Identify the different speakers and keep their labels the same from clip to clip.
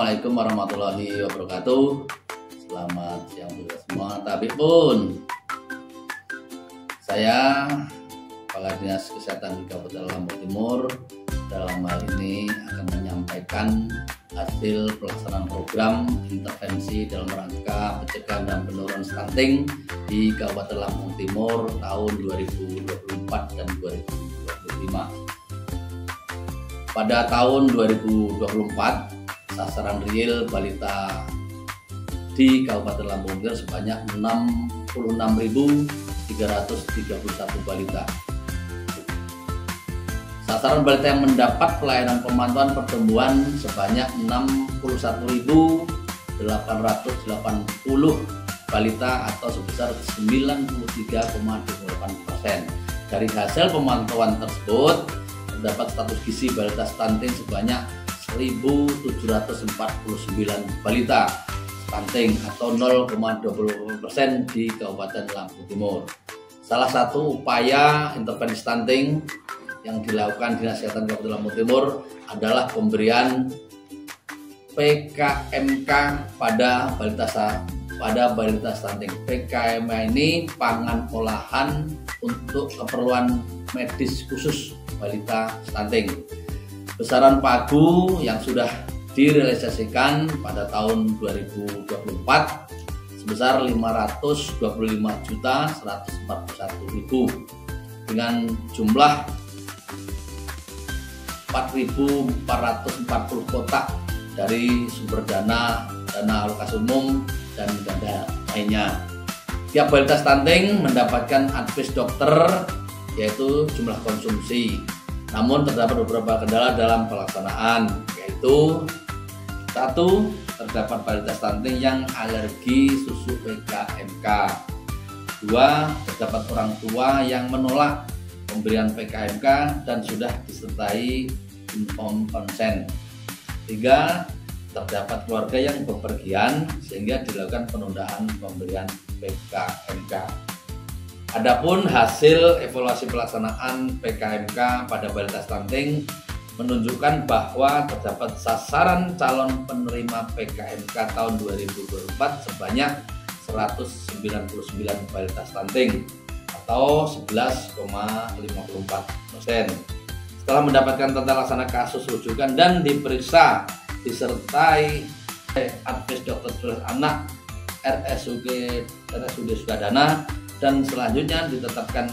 Speaker 1: Assalamualaikum warahmatullahi wabarakatuh. Selamat siang juga semua. Tapi pun saya Kepala Dinas Kesehatan Kabupaten Lampung Timur dalam hal ini akan menyampaikan hasil pelaksanaan program intervensi dalam rangka pencegahan dan penurunan stunting di Kabupaten Lampung Timur tahun 2024 dan 2025. Pada tahun 2024, sasaran real balita di Kabupaten Lampung Timur sebanyak 66.331 balita. Sasaran balita yang mendapat pelayanan pemantauan pertumbuhan sebanyak 61.880 balita atau sebesar 93,28%. Dari hasil pemantauan tersebut, terdapat status gizi balita stunting sebanyak 1.749 balita stunting atau 0,20% di Kabupaten Lampung Timur. Salah satu upaya intervensi stunting yang dilakukan Dinas Kesehatan Kabupaten Lampung Timur adalah pemberian PKMK pada balita stunting. PKMK ini pangan olahan untuk keperluan medis khusus balita stunting. Besaran pagu yang sudah direalisasikan pada tahun 2024 sebesar 525.141.000 dengan jumlah 4.440 kotak dari sumber dana alokasi umum dan dana lainnya. Tiap balita stunting mendapatkan advis dokter yaitu jumlah konsumsi. Namun terdapat beberapa kendala dalam pelaksanaan, yaitu 1. Terdapat balita stunting yang alergi susu PKMK. 2. Terdapat orang tua yang menolak pemberian PKMK dan sudah disertai inform konsen. 3. Terdapat keluarga yang bepergian sehingga dilakukan penundaan pemberian PKMK. Adapun hasil evaluasi pelaksanaan PKMK pada balita stunting menunjukkan bahwa terdapat sasaran calon penerima PKMK tahun 2024 sebanyak 199 balita stunting atau 11,54%. Setelah mendapatkan tata laksana kasus rujukan dan diperiksa disertai advis dokter anak RSUD Sukadana dan selanjutnya ditetapkan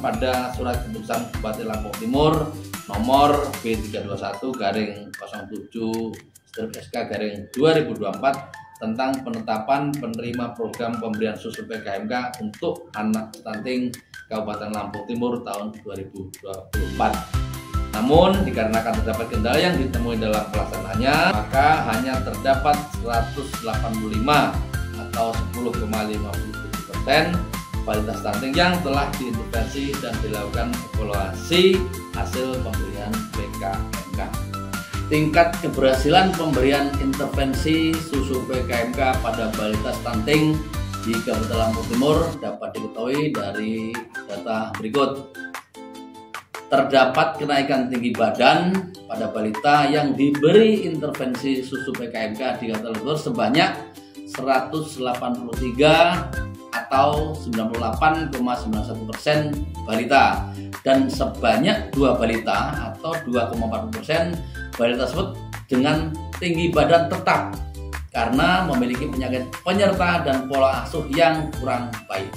Speaker 1: pada surat keputusan Bupati Lampung Timur nomor B321/07/SK/2024 tentang penetapan penerima program pemberian susu PKMK untuk anak stunting Kabupaten Lampung Timur tahun 2024. Namun dikarenakan terdapat kendala yang ditemui dalam pelaksanaannya, maka hanya terdapat 185 atau 10,57% balita stunting yang telah diintervensi dan dilakukan evaluasi hasil pemberian PKMK. Tingkat keberhasilan pemberian intervensi susu PKMK pada balita stunting di Kabupaten Lampung Timur dapat diketahui dari data berikut. Terdapat kenaikan tinggi badan pada balita yang diberi intervensi susu PKMK di Kabupaten Lampung Timur sebanyak 183 atau 98,91% balita dan sebanyak 2 balita atau 2,40% balita tersebut dengan tinggi badan tetap karena memiliki penyakit penyerta dan pola asuh yang kurang baik.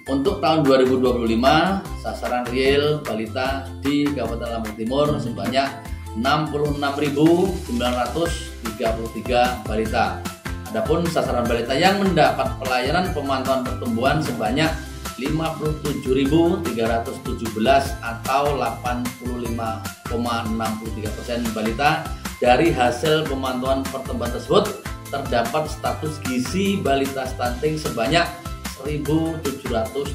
Speaker 1: Untuk tahun 2025, sasaran real balita di Kabupaten Lampung Timur sebanyak 66.933 balita. Adapun sasaran balita yang mendapat pelayanan pemantauan pertumbuhan sebanyak 57.317 atau 85,63% balita. Dari hasil pemantauan pertumbuhan tersebut terdapat status gizi balita stunting sebanyak 1.733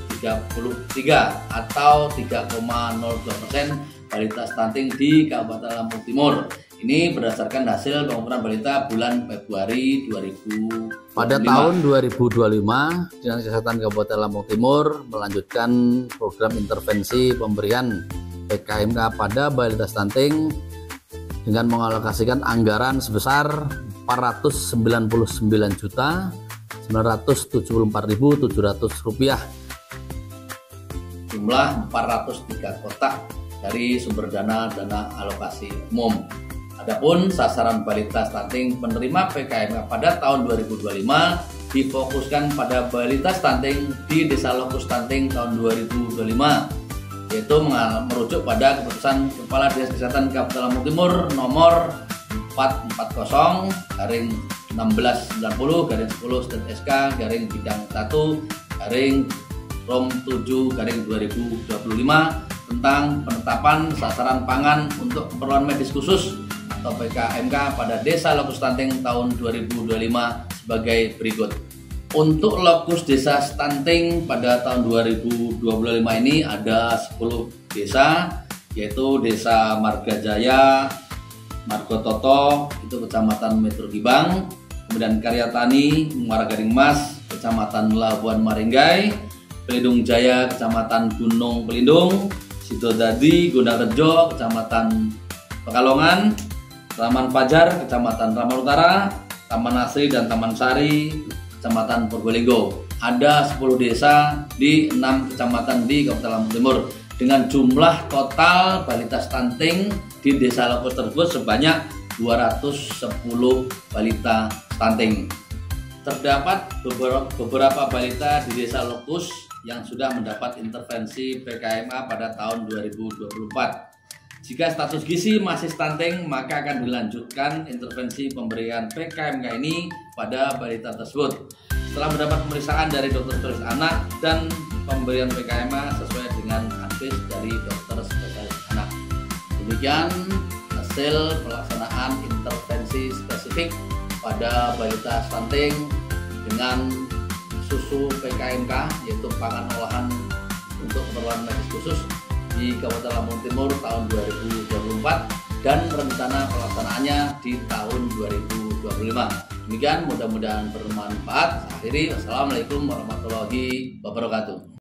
Speaker 1: atau 3,02% balita stunting di Kabupaten Lampung Timur. Ini berdasarkan hasil pengukuran balita bulan Februari 2025.
Speaker 2: Pada tahun 2025, Dinas Kesehatan Kabupaten Lampung Timur melanjutkan program intervensi pemberian PKMK pada balita stunting dengan mengalokasikan anggaran sebesar Rp499.974.700.
Speaker 1: Jumlah 403 kotak dari sumber dana alokasi umum. Adapun sasaran balita stunting penerima PKMK pada tahun 2025 difokuskan pada balita stunting di Desa Lokus Stunting tahun 2025, yaitu merujuk pada keputusan Kepala Dinas Kesehatan Kabupaten Lampung Timur nomor 440/1690/SK/bidang 1/Rom 7/2025 tentang penetapan sasaran pangan untuk keperluan medis khusus atau PKMK pada Desa Lokus Stunting tahun 2025 sebagai berikut. Untuk lokus desa stunting pada tahun 2025 ini ada 10 desa, yaitu Desa Margajaya, Margototo, itu Kecamatan Metro Gibang, kemudian Karyatani, Muara Gading Mas, Kecamatan Labuan Maringgai, Pelindung Jaya, Kecamatan Gunung Pelindung, Sidodadi, Gondang Rejo, Kecamatan Pekalongan, Taman Fajar, Kecamatan Ramal Utara, Taman Asri dan Taman Sari, Kecamatan Purbolinggo. Ada 10 desa di 6 kecamatan di Kabupaten Lampung Timur dengan jumlah total balita stunting di desa lokus tersebut sebanyak 210 balita stunting. Terdapat beberapa balita di desa lokus yang sudah mendapat intervensi PKMK pada tahun 2024. Jika status gizi masih stunting, maka akan dilanjutkan intervensi pemberian PKMK ini pada balita tersebut. Setelah mendapat pemeriksaan dari dokter spesialis anak dan pemberian PKMK sesuai dengan advis dari dokter spesialis anak. Demikian hasil pelaksanaan intervensi spesifik pada balita stunting dengan susu PKMK, yaitu pangan olahan untuk keperluan medis khusus di Kabupaten Lampung Timur tahun 2024 dan rencana pelaksanaannya di tahun 2025. Demikian, mudah-mudahan bermanfaat. Akhiri, wassalamualaikum warahmatullahi wabarakatuh.